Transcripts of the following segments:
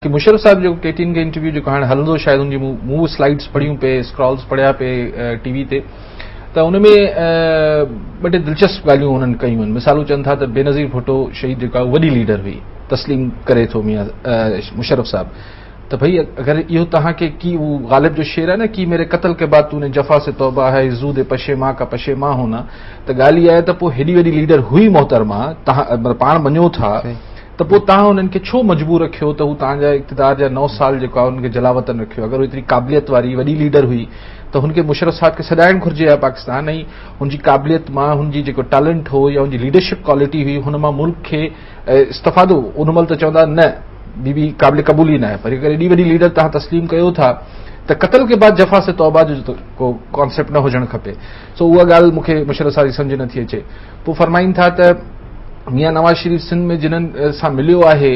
बाक़ी मुशर्रफ साहब जो केटीन के इंटरव्यू जो हाणे हलंदो शायदि हुनजी मूं स्लाइड्स पढ़ियूं पे स्क्रॉल्स पढ़िया पे टीवी ते त उन में ॿ टे दिलचस्प ॻाल्हियूं हुननि कयूं आहिनि। मिसालूं चवनि था त बेनज़ीर भुट्टो शहीद जेका वॾी लीडर हुई तस्लीम करे थो मियां मुशर्रफ साहब तो भाई अगर यो तहां के की वो गालिब जो शेर है ना कि मेरे कत्ल के बाद तूने जफा से तौबा है जूद पशेमा का पशेमा होना तो गाली आहे त पोइ हेॾी वॾी लीडर हुई मोहतरमा तहां पाण मञो था तो पोइ तहां उन्हनि खे छो मजबूर रखियो त हू तव्हांजा इक़्तिदार जा 9 साल जेको आहे उनखे जलावतन रखियो। अगर वो एतिरी क़ाबिलियत वारी वॾी लीडर हुई तो हुनखे मुशर्रफ साहब खे सॾाइणु घुरिजे आहे पाकिस्तान ऐं हुनजी क़ाबिलियत मां हुनजी जेको टैलेंट हो या हुनजी लीडरशिप क्वालिटी हुई हुन मां मुल्क खे इस्तफ़ादो उन महिल त चवंदा न बीबी क़ाबिल क़बूल ई न आहे पर अगर एॾी वॾी लीडर तव्हां तस्लीम कयो था त कत्ल के बाद जफ़ा से तौबा जो को कॉन्सेप्ट न हुजणु खपे। सो उहा ॻाल्हि मूंखे मुशर्रफ साहब जी सम्झ नथी अचे। पोइ फरमाइनि था त मियां नवाज़ शरीफ़ सिंध में जिन्हनि सां मिलियो आहे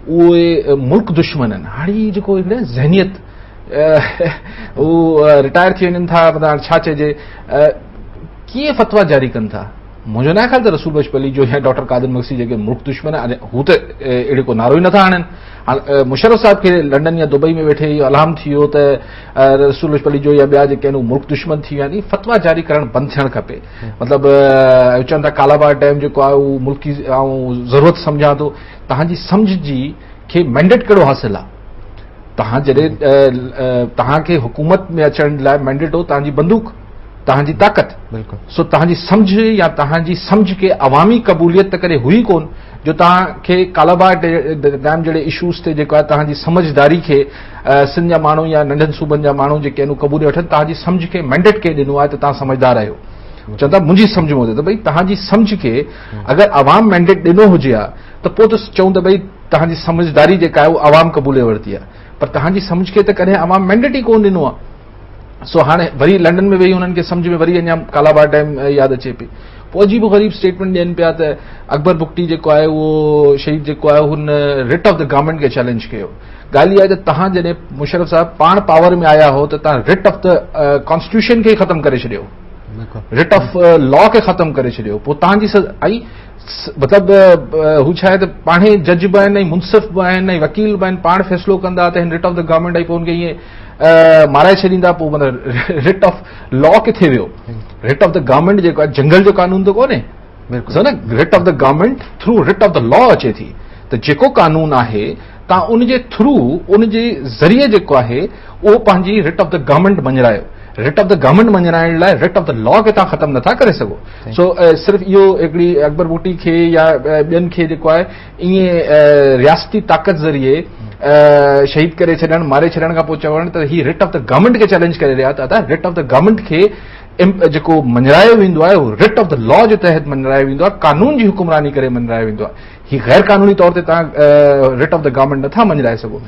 उहे मुल्क दुश्मन आहिनि। हाणे जेको हिकिड़े ज़हनियत उहे रिटायर थी वञनि था मतिलबु छा चइजे कीअं फतवा जारी कनि था। मुंहिंजो न ख़्याल त रसूल बशप अली जो या डॉक्टर कादिर मक्सी जेके मुल्क दुश्मन आहे हू त अहिड़े को नारो ई नथा आणनि। हाणे मुशर्रफ साहब खे लंडन या दुबई में वेठे इहो अलाम थी वियो त रसूल बशप अली जो या ॿिया जेके आहिनि मुल्क दुश्मन थी विया आहिनि। फतवा जारी करणु बंदि थियणु खपे। मतिलबु चवनि था कालाबार डैम जेको आहे उहो मुल्की ऐं ज़रूरत सम्झां थो। तव्हांजी सम्झ जी खे मैंडेट कहिड़ो हासिल आहे। तव्हां जॾहिं तव्हांखे हुकूमत में अचण लाइ मैंडेट हो तव्हांजी बंदूक तव्हांजी ताक़त बिल्कुल सो तव्हांजी सम्झ या तव्हांजी सम्झ के अवामी क़बूलियत त करे हुई कोन जो तव्हांखे कालाबार डैम जहिड़े इशूज़ ते जेको आहे तव्हांजी समझदारी खे सिंध जा माण्हू या नंढनि सूबनि जा माण्हू जेके आहिनि क़बूले वठनि तव्हांजी सम्झ खे मैंडेट के ॾिनो आहे त तव्हां समझदार आहियो। चवंदा मुंहिंजी सम्झ में हुजे त भई तव्हांजी सम्झ खे अगरि अवाम मैंडेट ॾिनो हुजे हा त पोइ त चऊं त भई तव्हांजी समझदारी जेका आहे उहा अवाम क़बूले वरिती आहे पर तव्हांजी सम्झ खे त कॾहिं अवाम मैंडेट ई कोन ॾिनो आहे। सो हाणे वरी लंडन में वेही हुननि खे सम्झ में वरी अञा कालाबार डैम यादि अचे पई। पोइ अजीब ग़रीब स्टेटमेंट ॾियनि पिया त अकबर बुगटी जेको आहे उहो शहीद जेको आहे हुन रिट ऑफ द गवर्नमेंट खे चैलेंज कयो। ॻाल्हि इहा आहे त तव्हां जॾहिं मुशर्रफ साहब पाण पावर में आया हो त तव्हां रिट ऑफ द कॉन्स्टिट्यूशन खे ख़तमु करे छॾियो रिट ऑफ लॉ खे ख़तमु करे छॾियो। पोइ तव्हांजी ऐं मतिलबु हू छा आहे त पाणे जज बि आहिनि ऐं मुनसिफ़ बि आहिनि ऐं वकील बि आहिनि पाण फ़ैसिलो कंदा त हिन रिट ऑफ द गवर्नमेंट आई पोइ हुनखे ईअं माराए छॾींदा। पोइ मतिलबु रिट ऑफ लॉ किथे वियो। रिट ऑफ द गवर्नमेंट जेको आहे जंगल जो कानून त कोन्हे न writ of the government through writ of the law अचे थी त जेको कानून आहे तव्हां उनजे थ्रू उनजे ज़रिए जेको आहे उहो पंहिंजी रिट ऑफ द गवर्नमेंट मञरायो। रिट ऑफ द गवर्नमेंट मञराइण लाइ रिट ऑफ द लॉ खे तव्हां ख़तमु नथा करे सघो। सो सिर्फ़ु इहो हिकिड़ी अकबर बुगटी खे या ॿियनि खे जेको आहे ईअं रियासती ताक़त ज़रिए शहीद करे छॾणु मारे छॾण खां पोइ चवणु त हीउ रिट ऑफ द गवर्नमेंट खे चैलेंज करे रहिया त रिट ऑफ द गवर्नमेंट खे जेको मञरायो वेंदो आहे उहो रिट ऑफ द लॉ जे तहत मञरायो वेंदो आहे कानून जी हुकुमरानी करे मञरायो वेंदो आहे। हीउ गैर कानूनी तौर ते तव्हां रिट ऑफ द गवर्नमेंट नथा मञराए सघो।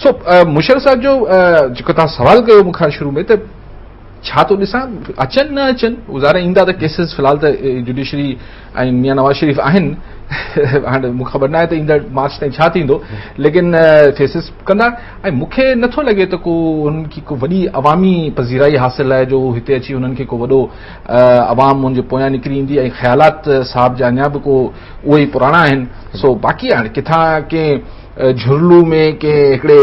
सो मुशर्रफ साहब जो जेको तव्हां सवाल कयो मूंखां शुरू में त छा थो ॾिसां अचनि न अचनि ज़ाहिर ईंदा त केसिस फ़िलहाल त जुडिशरी ऐं मियां नवाज़ शरीफ़ आहिनि। हाणे मूंखे ख़बर न आहे त ईंदड़ मार्च ताईं छा थींदो लेकिन फेसिस कंदा ऐं मूंखे नथो लॻे त को हुननि खे को वॾी अवामी पज़ीराई हासिल आहे जो हिते अची हुननि खे को वॾो अवाम हुनजे पोयां निकिरी ईंदी ऐं ख़्यालात साहब जा अञा बि को उहे ई पुराणा आहिनि। सो बाक़ी हाणे किथां कंहिं झुरलू में कंहिं हिकिड़े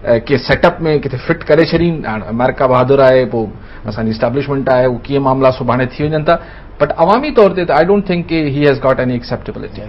कंहिं सेटअप में किथे फिट करे छॾीनि। हाणे अमेरिका बहादुर आहे पोइ असांजी इस्टेब्लिशमेंट आहे उहो कीअं मामला सुभाणे थी वञनि था बट अवामी तौर ते त I don't think he has got any acceptability.